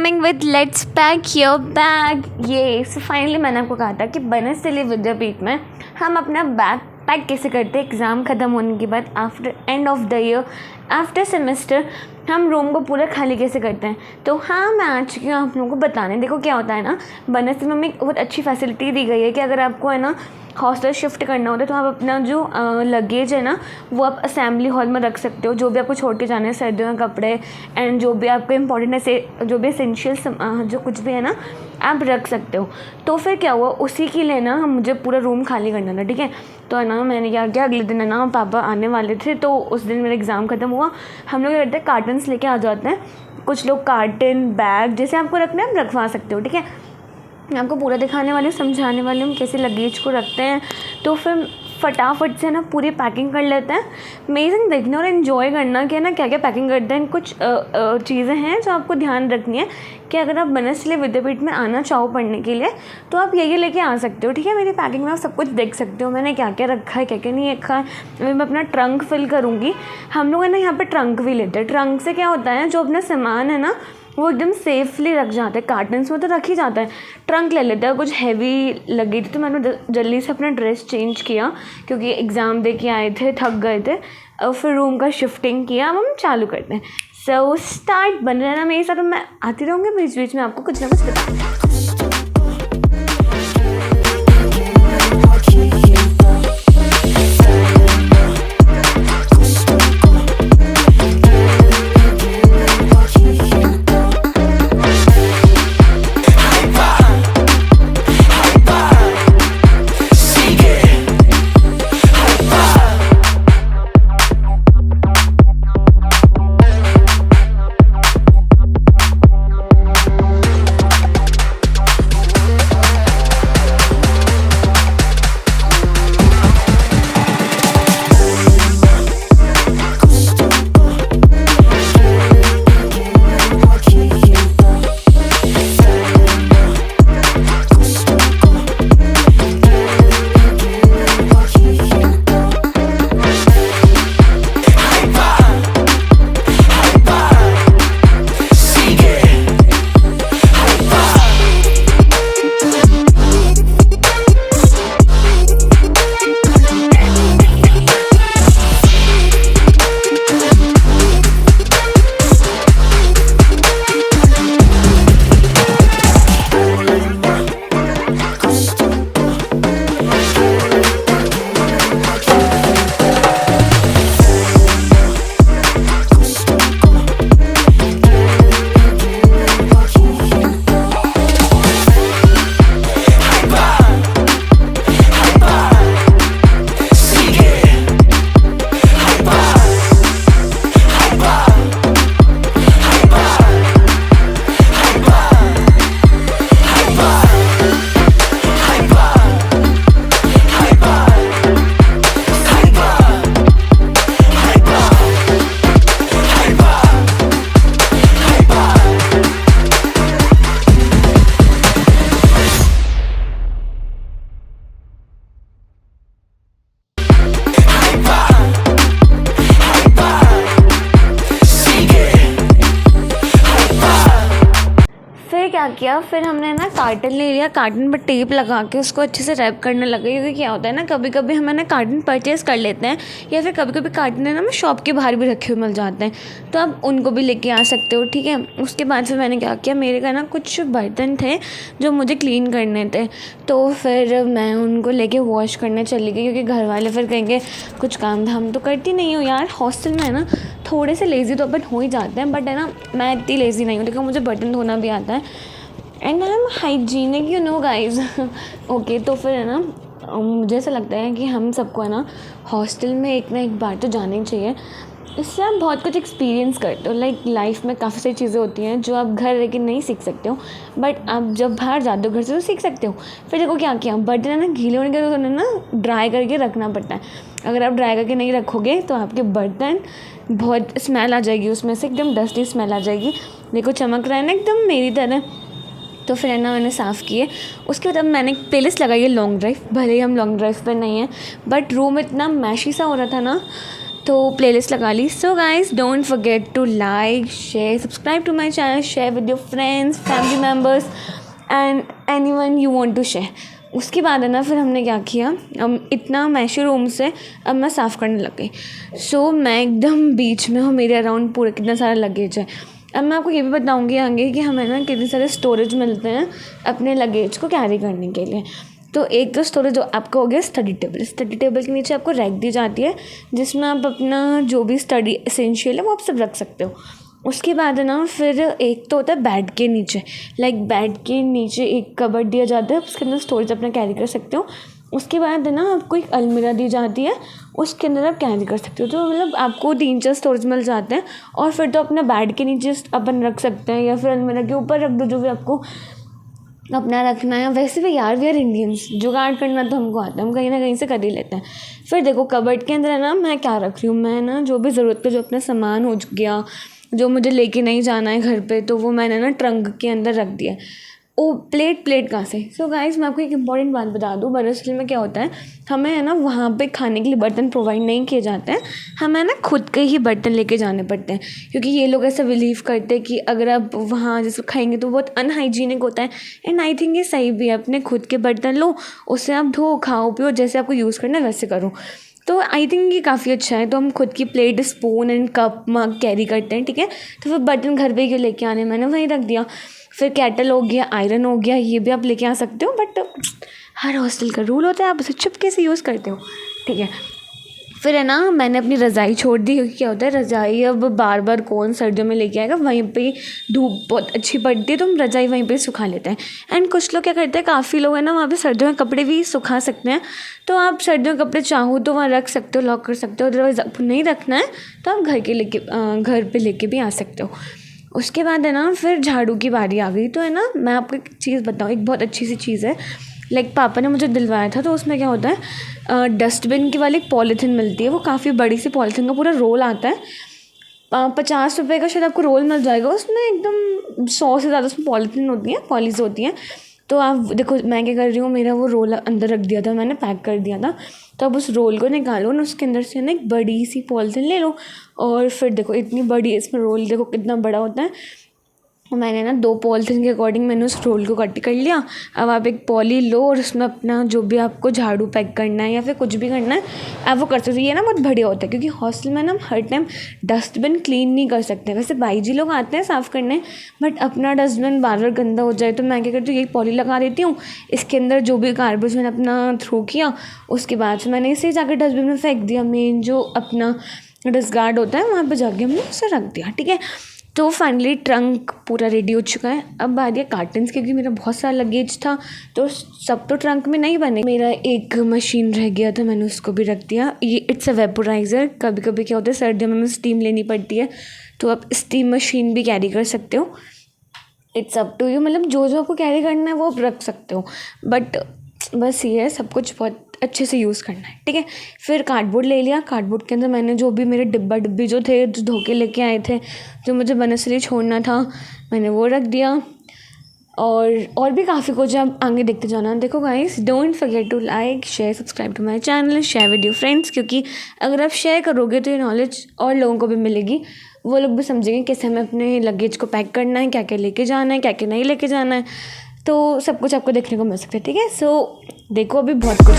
Coming with let's pack your bag. ये so finally मैंने आपको कहा था कि बनस्थली विद्यापीठ में हम अपना बैग पैक कैसे करते हैं एग्ज़ाम ख़त्म होने के बाद, after end of the year, after semester हम रूम को पूरा खाली कैसे करते हैं। तो हाँ, मैं आ चुकी हूँ आप लोगों को बताने। देखो क्या होता है ना, बनस्थली में एक बहुत अच्छी फैसिलिटी दी गई है कि अगर आपको है ना हॉस्टल शिफ्ट करना होता है तो आप अपना जो लगेज है ना वो आप असेंबली हॉल में रख सकते हो। जो भी आपको छोड़ के जाने हैं, सर्दियों के कपड़े एंड जो भी आपको इम्पोर्टेंट है, जो भी एसेंशियल्स जो कुछ भी है ना आप रख सकते हो। तो फिर क्या हुआ, उसी के लिए ना मुझे पूरा रूम खाली करना था, ठीक है। तो है ना मैंने क्या किया, अगले दिन है ना पापा आने वाले थे तो उस दिन मेरा एग्ज़ाम ख़त्म हुआ। हम लोग क्या करते हैं, कार्टन्स लेके आ जाते हैं। कुछ लोग कार्टन बैग जैसे आपको रखना है आप रखवा सकते हो, ठीक है। मैं आपको पूरा दिखाने वाली हूँ, समझाने वाली हूँ कैसे लगेज को रखते हैं। तो फिर फटाफट से ना पूरी पैकिंग कर लेते हैं। अमेजिंग देखना और इन्जॉय करना कि है ना क्या क्या पैकिंग करते हैं। कुछ चीज़ें हैं जो आपको ध्यान रखनी है कि अगर आप बनस्थली विद्यापीठ में आना चाहो पढ़ने के लिए तो आप ये लेके आ सकते हो, ठीक है। मेरी पैकिंग में आप सब कुछ देख सकते हो, मैंने क्या क्या रखा है क्या क्या नहीं रखा है। अभी मैं अपना ट्रंक फिल करूँगी। हम लोग है ना यहाँ पर ट्रंक भी लेते हैं। ट्रंक से क्या होता है, जो अपना सामान है ना वो एकदम सेफली रख जाते हैं। कार्टन्स में तो रख ही जाता है, ट्रंक ले लेते हैं। कुछ हैवी लगी थी तो मैंने जल्दी से अपना ड्रेस चेंज किया क्योंकि एग्ज़ाम दे के आए थे, थक गए थे। और फिर रूम का शिफ्टिंग किया। अब हम चालू करते हैं। सो स्टार्ट, बन रहना मेरे साथ। मैं आती रहूँगी बीच बीच में आपको कुछ ना कुछ बता। क्या किया, फिर हमने ना कार्टन ले लिया। कार्टन पर टेप लगा के उसको अच्छे से रैप करने लगे। क्योंकि क्या होता है ना, कभी कभी हमें ना कार्टन परचेज़ कर लेते हैं या फिर कभी कभी कार्टन है ना मैं शॉप के बाहर भी रखे हुए मिल जाते हैं, तो आप उनको भी लेके आ सकते हो, ठीक है। उसके बाद फिर मैंने क्या किया, मेरे का ना कुछ बर्तन थे जो मुझे क्लीन करने थे, तो फिर मैं उनको लेके वॉश करने चली गई। क्योंकि घर वाले फिर कहेंगे कुछ काम धाम तो करती नहीं हो यार। हॉस्टल में है ना थोड़े से लेज़ी तो अपन हो ही जाते हैं, बट है ना मैं इतनी लेज़ी नहीं हूँ। देखो मुझे बर्तन धोना भी आता है and I am hygienic, you know guys. Okay, तो फिर है ना मुझे ऐसा लगता है कि हम सबको है ना हॉस्टल में एक ना एक बार तो जाना ही चाहिए। इससे आप बहुत कुछ एक्सपीरियंस करते हो। लाइक लाइफ में काफ़ी सारी चीज़ें होती हैं जो आप घर रह के नहीं सीख सकते हो, बट आप जब बाहर जाते हो घर से तो सीख सकते हो। फिर देखो क्या किया, बर्तन है ना गीले होने के तो उन्हें ना ड्राई करके रखना पड़ता है। अगर आप ड्राई करके नहीं रखोगे तो आपके बर्तन बहुत स्मेल आ जाएगी, उसमें से एकदम डस्टी स्मेल आ जाएगी। देखो चमक रहा है ना एकदम मेरी तरह। तो फिर है ना मैंने साफ़ किए। उसके बाद अब मैंने प्लेलिस्ट लगाई है लॉन्ग ड्राइव। भले ही हम लॉन्ग ड्राइव पर नहीं हैं, बट रूम इतना मैशी सा हो रहा था ना, तो प्लेलिस्ट लगा ली. So guys, don't forget to like, share, subscribe to my channel, share with your friends, family members and anyone you want to share. उसके बाद है ना, फिर हमने क्या किया, अब इतना मैशी रूम से अब मैं साफ़ करने लग गई. सो मैं एकदम बीच में हूँ, मेरे अराउंड पूरा कितना सारा लगेज है. अब मैं आपको ये भी बताऊँगी आगे कि हमें ना कितने सारे स्टोरेज मिलते हैं अपने लगेज को कैरी करने के लिए. तो एक तो स्टोरेज जो आपका हो गया स्टडी टेबल. स्टडी टेबल के नीचे आपको रैक दी जाती है जिसमें आप अपना जो भी स्टडी एसेंशियल है वो आप सब रख सकते हो. उसके बाद है ना, फिर एक तो होता है बेड के नीचे, लाइक बेड के नीचे एक कबर्ड दिया जाता है, उसके अंदर स्टोरेज अपना कैरी कर सकते हो. उसके बाद है ना, आपको एक अलमीरा दी जाती है, उसके अंदर आप कैरी कर सकते हो. तो मतलब आपको 3-4 स्टोरेज मिल जाते हैं. और फिर तो अपना बेड के नीचे अपन रख सकते हैं या फिर अलमीरा के ऊपर रख दो, जो भी आपको अपना रखना है. वैसे भी यार वी आर इंडियंस, जुगाड़ करना तो हमको आता है, हम कहीं ना कहीं से कर ही लेते हैं. फिर देखो कबर्ड के अंदर है ना, मैं क्या रख रही हूँ, मैं ना जो भी ज़रूरत का जो अपना सामान हो गया, जो मुझे लेके नहीं जाना है घर पे, तो वो मैंने ना ट्रंक के अंदर रख दिया. ओ प्लेट कहाँ से. सो गाइस, मैं आपको एक इंपॉर्टेंट बात बता दूँ. बनरसल में क्या होता है, हमें है ना वहाँ पे खाने के लिए बर्तन प्रोवाइड नहीं किए जाते हैं, हमें ना खुद के ही बर्तन लेके जाने पड़ते हैं. क्योंकि ये लोग ऐसा बिलीव करते हैं कि अगर आप वहाँ जैसे खाएंगे तो बहुत अनहाइजीनिक होता है. एंड आई थिंक ये सही भी है. अपने खुद के बर्तन लो, उससे आप धो, खाओ, पियो, जैसे आपको यूज़ करना है वैसे करो. तो आई थिंक ये काफ़ी अच्छा है. तो हम खुद की plate, spoon and cup mug carry करते हैं, ठीक है. तो फिर बर्तन घर पे ही लेके आने, मैंने वहीं रख दिया. फिर केटल हो गया, आयरन हो गया, ये भी आप लेके आ सकते हो. बट हर हॉस्टल का रूल होता है, आप उसे चुपके से यूज़ करते हो, ठीक है. फिर है ना, मैंने अपनी रज़ाई छोड़ दी, क्योंकि क्या होता है रज़ाई अब बार बार कौन सर्दियों में लेके आएगा. वहीं पे धूप बहुत अच्छी पड़ती है तो हम रज़ाई वहीं पे सुखा लेते हैं. एंड कुछ लोग क्या करते हैं, काफ़ी लोग हैं ना वहाँ पे सर्दियों में कपड़े भी सुखा सकते हैं. तो आप सर्दियों के कपड़े चाहो तो वहाँ रख सकते हो, लॉक कर सकते हो. अदरवाइज़ आपको नहीं रखना है तो आप घर पे लेके भी आ सकते हो. उसके बाद है ना, फिर झाड़ू की बारी आ गई. तो है ना, मैं आपको एक चीज़ बताऊँ, एक बहुत अच्छी सी चीज़ है. लाइक पापा ने मुझे दिलवाया था. तो उसमें क्या होता है, डस्टबिन की वाली एक पॉलीथीन मिलती है, वो काफ़ी बड़ी सी पॉलीथीन का पूरा रोल आता है. 50 रुपये का शायद आपको रोल मिल जाएगा. उसमें एकदम 100 से ज़्यादा उसमें पॉलीथीन होती हैं, पॉलीज होती हैं. तो आप देखो मैं क्या कर रही हूँ, मेरा वो रोल अंदर रख दिया था, मैंने पैक कर दिया था. तो अब उस रोल को निकालो और उसके अंदर से ना एक बड़ी सी पॉलीथीन ले लो. और फिर देखो इतनी बड़ी इसमें रोल, देखो कितना बड़ा होता है. मैंने ना 2 पॉलीथीन के अकॉर्डिंग मैंने उस रोल को कट कर लिया. अब आप एक पॉली लो और उसमें अपना जो भी आपको झाड़ू पैक करना है या फिर कुछ भी करना है आप वो कर सकते हो. ये ना बहुत बढ़िया होता है, क्योंकि हॉस्टल में ना हम हर टाइम डस्टबिन क्लीन नहीं कर सकते. वैसे भाई जी लोग आते हैं साफ़ करने, बट अपना डस्टबिन बार बार गंदा हो जाए तो मैं क्या करती हूँ, यही पॉली लगा देती हूँ. इसके अंदर जो भी गार्बेज मैंने अपना थ्रो किया, उसके बाद से मैंने इसे जाकर डस्टबिन में फेंक दिया. मेन जो अपना डिस्कार्ड होता है वहाँ पर जाके हमने उसे रख दिया, ठीक है. तो फाइनली ट्रंक पूरा रेडी हो चुका है. अब बात है कार्टन्स, क्योंकि मेरा बहुत सारा लगेज था तो सब तो ट्रंक में नहीं बने. मेरा एक मशीन रह गया था, मैंने उसको भी रख दिया. ये इट्स अ वेपोराइज़र. कभी कभी क्या होता है सर्दियों में स्टीम लेनी पड़ती है, तो आप स्टीम मशीन भी कैरी कर सकते हो. इट्स अप टू यू, मतलब जो आपको कैरी करना है वो आप रख सकते हो. बट बस ये है, सब कुछ बहुत अच्छे से यूज़ करना है, ठीक है. फिर कार्डबोर्ड ले लिया. कार्डबोर्ड के अंदर मैंने जो भी मेरे डिब्बी जो थे, जो धो के लेके आए थे, जो मुझे बनरसली छोड़ना था, मैंने वो रख दिया. और भी काफ़ी कुछ है, अब आगे देखते जाना. देखो guys, don't forget to like, share, subscribe to my channel, share with your friends. क्योंकि अगर आप शेयर करोगे तो ये नॉलेज और लोगों को भी मिलेगी. वो लोग भी समझेंगे कैसे हमें अपने लगेज को पैक करना है, क्या क्या लेके जाना है, क्या क्या नहीं लेके जाना है. तो सब कुछ आपको देखने को मिल सकता है, ठीक है. सो देखो अभी बहुत कुछ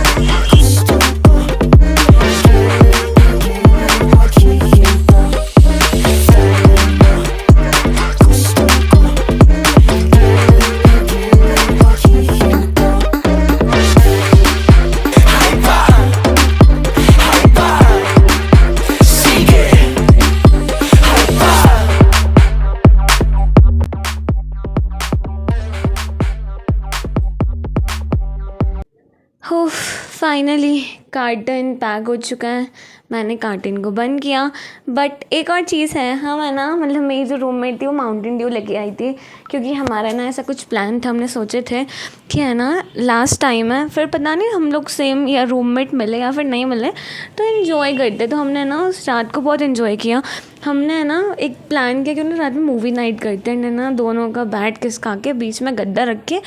हो. फाइनली कार्टन पैक हो चुका है. मैंने कार्टन को बंद किया. बट एक और चीज़ है, हम है ना, मतलब मेरी जो रूममेट थी वो माउंटेन ड्यू लेके आई थी. क्योंकि हमारा ना ऐसा कुछ प्लान था, हमने सोचे थे कि है ना लास्ट टाइम है, फिर पता नहीं हम लोग सेम या रूममेट मिले या फिर नहीं मिले, तो इन्जॉय करते. तो हमने ना उस रात को बहुत इन्जॉय किया. हमने है ना एक प्लान किया कि उन्हें रात में मूवी नाइट करते हैं ना, दोनों का बैट खिसका के बीच में गद्दा रख के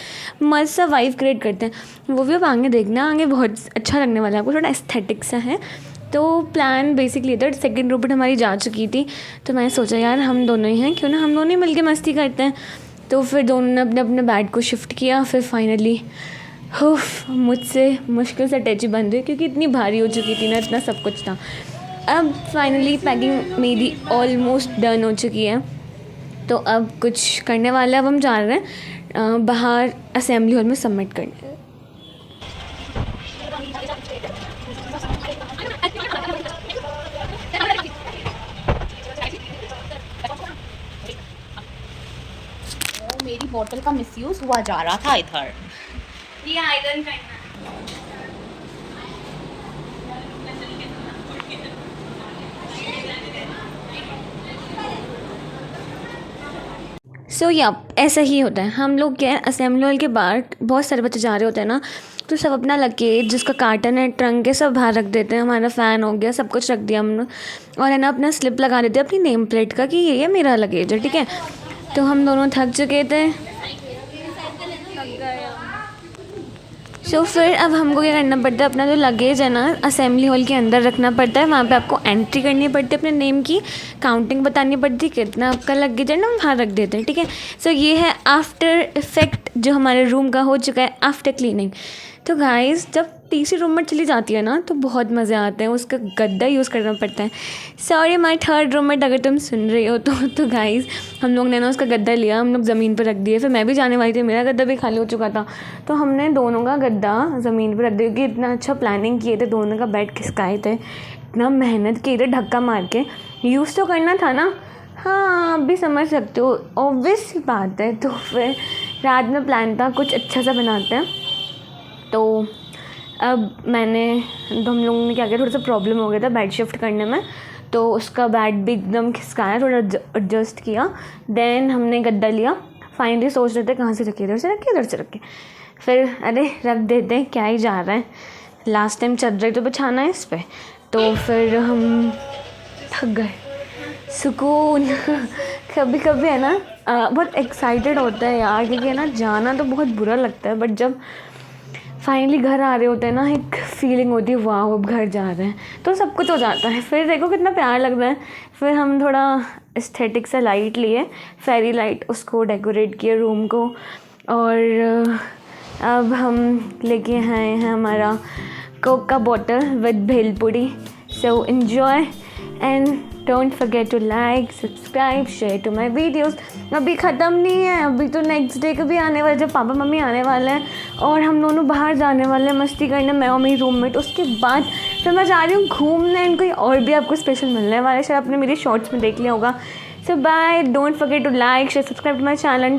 मस्त सा वाइब क्रिएट करते हैं. वो भी अब आगे देखना, आगे बहुत अच्छा लगने वाला है आपको, थोड़ा एस्थेटिक सा है. तो प्लान बेसिकली था, सेकंड रूममेट हमारी जा चुकी थी, तो मैंने सोचा यार हम दोनों ही हैं, क्यों ना हम दोनों ही मिलके मस्ती करते हैं। तो फिर दोनों ने अपने अपने बेड को शिफ्ट किया। फिर फाइनली मुझसे मुश्किल से अटैची बन रही, क्योंकि इतनी भारी हो चुकी थी ना, इतना सब कुछ था। अब फाइनली पैकिंग मेरी ऑलमोस्ट डन हो चुकी है, तो अब कुछ करने वाले, अब हम जा रहे हैं बाहर असेंबली हॉल में सबमिट करने। मेरी बोतल का मिसयूज हुआ जा रहा था इधर। ये आयरन करना सो या ऐसा ही होता है। हम लोग क्या है, असेंबली हॉल के बाहर बहुत सारे बच्चे जा रहे होते हैं ना, तो सब अपना लगेज जिसका कार्टन है, ट्रंक है, सब बाहर रख देते हैं। हमारा फ़ैन हो गया, सब कुछ रख दिया हमने, और है ना अपना स्लिप लगा देते हैं अपनी नेम प्लेट का कि ये मेरा लगेज है, ठीक है। तो हम दोनों थक चुके थे, सो फिर अब हमको क्या करना पड़ता है, अपना जो लगेज है ना असेंबली हॉल के अंदर रखना पड़ता है। वहाँ पे आपको एंट्री करनी पड़ती है, अपने नेम की काउंटिंग बतानी पड़ती है कितना आपका लगेज है ना, वहाँ रख देते हैं, ठीक है। सो ये है आफ्टर इफ़ेक्ट जो हमारे रूम का हो चुका है आफ्टर क्लीनिंग। तो गाइस जब तीसरी रूममेट चली जाती है ना, तो बहुत मज़े आते हैं, उसका गद्दा यूज़ करना पड़ता है। सॉरी माय थर्ड रूममेट, अगर तुम सुन रही हो तो गाइस हम लोग ने ना उसका गद्दा लिया, हम लोग ज़मीन पर रख दिए। फिर मैं भी जाने वाली थी, मेरा गद्दा भी खाली हो चुका था, तो हमने दोनों का गद्दा ज़मीन पर रख दिया, क्योंकि इतना अच्छा प्लानिंग किए थे, दोनों का बेड खिसकाए थे, इतना मेहनत किए थे धक्का मार के। यूज़ तो करना था ना, हाँ आप भी समझ सकते हो, ऑब्वियस बात है। तो फिर रात में प्लान था कुछ अच्छा सा बनाते हैं, तो अब तो हम लोगों ने क्या किया, थोड़ा सा प्रॉब्लम हो गया था बेड शिफ्ट करने में, तो उसका बेड भी एकदम खिसकाया, थोड़ा एडजस्ट किया, देन हमने गद्दा लिया। फाइनली सोच रहे थे कहाँ से रखे, इधर से रखे, इधर से रखे, फिर अरे रख देते, क्या ही जा रहा है, लास्ट टाइम चादर तो बिछाना है इस पर। तो फिर हम थक गए, सुकून कभी कभी है ना बहुत एक्साइटेड होता है यार, क्योंकि है ना जाना तो बहुत बुरा लगता है, बट जब फाइनली घर आ रहे होते हैं ना, एक फीलिंग होती है वाह अब घर जा रहे हैं, तो सब कुछ हो जाता है। फिर देखो कितना प्यार लग रहा है। फिर हम थोड़ा एस्थेटिक सा लाइट लिए, फेरी लाइट, उसको डेकोरेट किए रूम को, और अब हम लेके आए हैं हमारा कोक का bottle with bhelpuri. So enjoy and don't forget to like, subscribe, share to my videos. अभी ख़त्म नहीं है, अभी तो नेक्स्ट डे को भी आने वाले, जब पापा मम्मी आने वाले हैं और हम दोनों बाहर जाने वाले हैं मस्ती करने, मैं और मेरी रूममेट। उसके बाद फिर मैं जा रही हूँ घूमने, एंड कोई और भी आपको स्पेशल मिलने वाला है, शायद आपने मेरे शॉर्ट्स में देख लिया होगा। So bye, don't forget to like, share, subscribe to my channel.